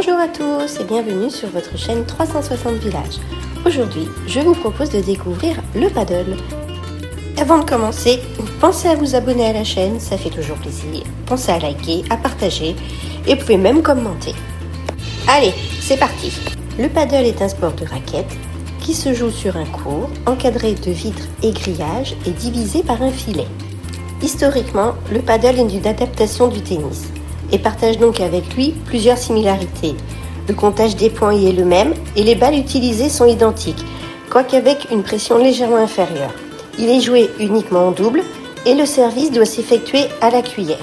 Bonjour à tous et bienvenue sur votre chaîne 360 Villages. Aujourd'hui, je vous propose de découvrir le paddle. Avant de commencer, pensez à vous abonner à la chaîne, ça fait toujours plaisir. Pensez à liker, à partager et vous pouvez même commenter. Allez, c'est parti. Le paddle est un sport de raquette qui se joue sur un court, encadré de vitres et grillages et divisé par un filet. Historiquement, le paddle est une adaptation du tennis et partage donc avec lui plusieurs similarités. Le comptage des points y est le même et les balles utilisées sont identiques, quoique avec une pression légèrement inférieure. Il est joué uniquement en double et le service doit s'effectuer à la cuillère.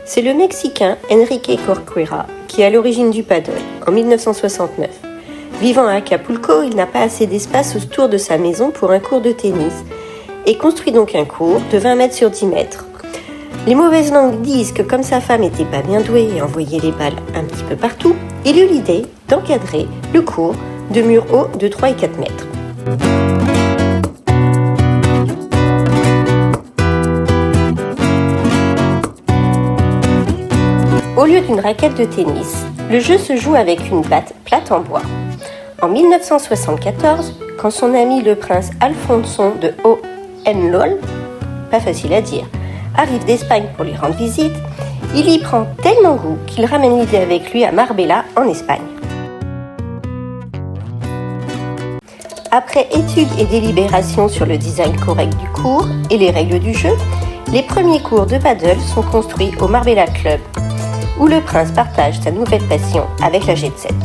C'est le Mexicain Enrique Corcuera qui est à l'origine du paddle en 1969. Vivant à Acapulco, il n'a pas assez d'espace autour de sa maison pour un court de tennis et construit donc un court de 20 mètres sur 10 mètres. Les mauvaises langues disent que comme sa femme n'était pas bien douée et envoyait les balles un petit peu partout, il eut l'idée d'encadrer le court de murs hauts de 3 et 4 mètres. Au lieu d'une raquette de tennis, le jeu se joue avec une batte plate en bois. En 1974, quand son ami le prince Alfonso de Hohenlohe, pas facile à dire, arrive d'Espagne pour lui rendre visite, il y prend tellement goût qu'il ramène l'idée avec lui à Marbella en Espagne. Après études et délibérations sur le design correct du court et les règles du jeu, les premiers courts de paddle sont construits au Marbella Club, où le prince partage sa nouvelle passion avec la jet set.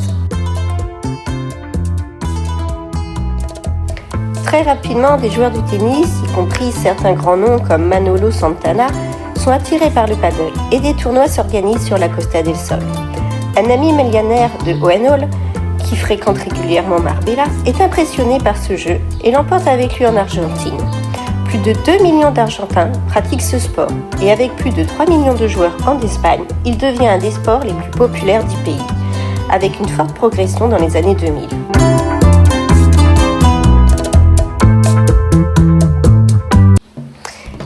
Très rapidement, des joueurs de tennis, y compris certains grands noms comme Manolo Santana, sont attirés par le paddle et des tournois s'organisent sur la Costa del Sol. Un ami millionnaire de Hohenlohe, qui fréquente régulièrement Marbella, est impressionné par ce jeu et l'emporte avec lui en Argentine. Plus de 2 millions d'Argentins pratiquent ce sport et avec plus de 3 millions de joueurs en Espagne, il devient un des sports les plus populaires du pays, avec une forte progression dans les années 2000.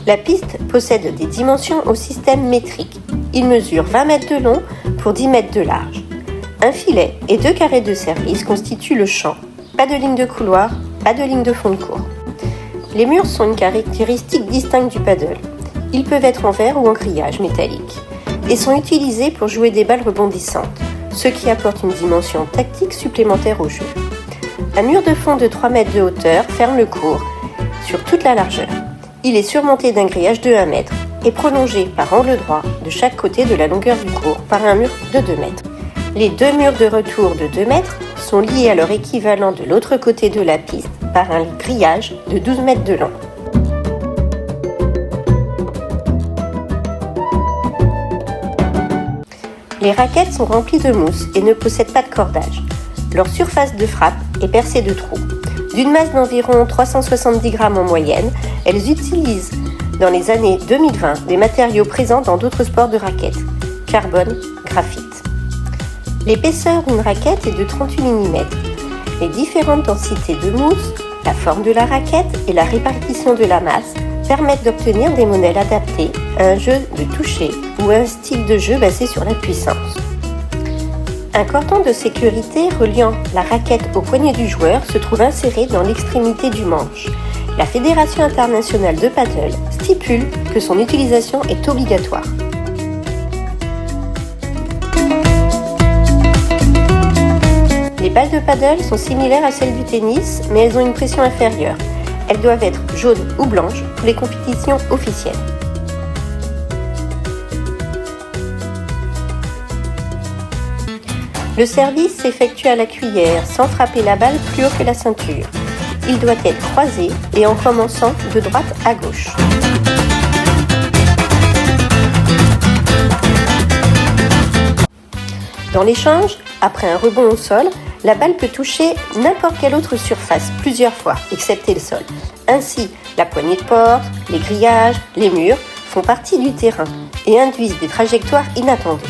La piste possède des dimensions au système métrique. Il mesure 20 mètres de long pour 10 mètres de large. Un filet et 2 carrés de service constituent le champ. Pas de ligne de couloir, pas de ligne de fond de court. Les murs sont une caractéristique distincte du paddle. Ils peuvent être en verre ou en grillage métallique et sont utilisés pour jouer des balles rebondissantes, ce qui apporte une dimension tactique supplémentaire au jeu. Un mur de fond de 3 mètres de hauteur ferme le court sur toute la largeur. Il est surmonté d'un grillage de 1 mètre et prolongé par angle droit de chaque côté de la longueur du court par un mur de 2 mètres. Les 2 murs de retour de 2 mètres sont liés à leur équivalent de l'autre côté de la piste par un grillage de 12 mètres de long. Les raquettes sont remplies de mousse et ne possèdent pas de cordage. Leur surface de frappe est percée de trous. D'une masse d'environ 370 grammes en moyenne, elles utilisent dans les années 2020 des matériaux présents dans d'autres sports de raquettes, carbone, graphite. L'épaisseur d'une raquette est de 38 mm. Les différentes densités de mousse, la forme de la raquette et la répartition de la masse permettent d'obtenir des modèles adaptés à un jeu de toucher ou à un style de jeu basé sur la puissance. Un cordon de sécurité reliant la raquette au poignet du joueur se trouve inséré dans l'extrémité du manche. La Fédération internationale de paddle stipule que son utilisation est obligatoire. Les balles de paddle sont similaires à celles du tennis, mais elles ont une pression inférieure. Elles doivent être jaunes ou blanches pour les compétitions officielles. Le service s'effectue à la cuillère sans frapper la balle plus haut que la ceinture. Il doit être croisé et en commençant de droite à gauche. Dans l'échange, après un rebond au sol, la balle peut toucher n'importe quelle autre surface plusieurs fois, excepté le sol. Ainsi, la poignée de porte, les grillages, les murs font partie du terrain et induisent des trajectoires inattendues.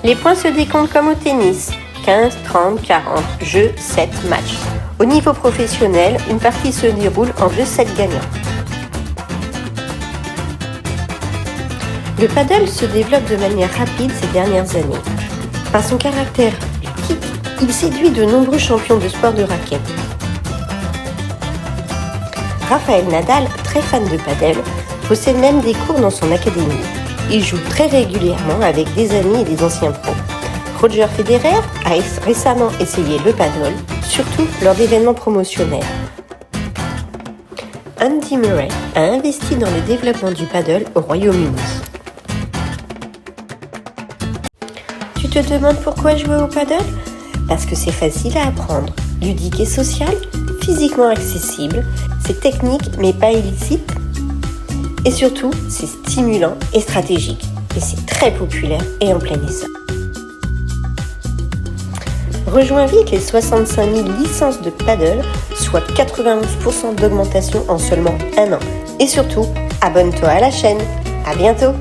Les points se décomptent comme au tennis, 15, 30, 40, jeux, 7, matchs. Au niveau professionnel, une partie se déroule en 2 sets gagnants. Le paddle se développe de manière rapide ces dernières années. Par son caractère ludique, il séduit de nombreux champions de sport de raquette. Rafael Nadal, très fan de paddle, possède même des cours dans son académie. Il joue très régulièrement avec des amis et des anciens pros. Roger Federer a récemment essayé le paddle, surtout lors d'événements promotionnels. Andy Murray a investi dans le développement du paddle au Royaume-Uni. Tu te demandes pourquoi jouer au paddle ? Parce que c'est facile à apprendre, ludique et social, physiquement accessible, c'est technique mais pas illicite, et surtout c'est stimulant et stratégique, et c'est très populaire et en plein essor. Rejoins vite les 65 000 licences de paddle, soit 91% d'augmentation en seulement un an. Et surtout, abonne-toi à la chaîne. À bientôt!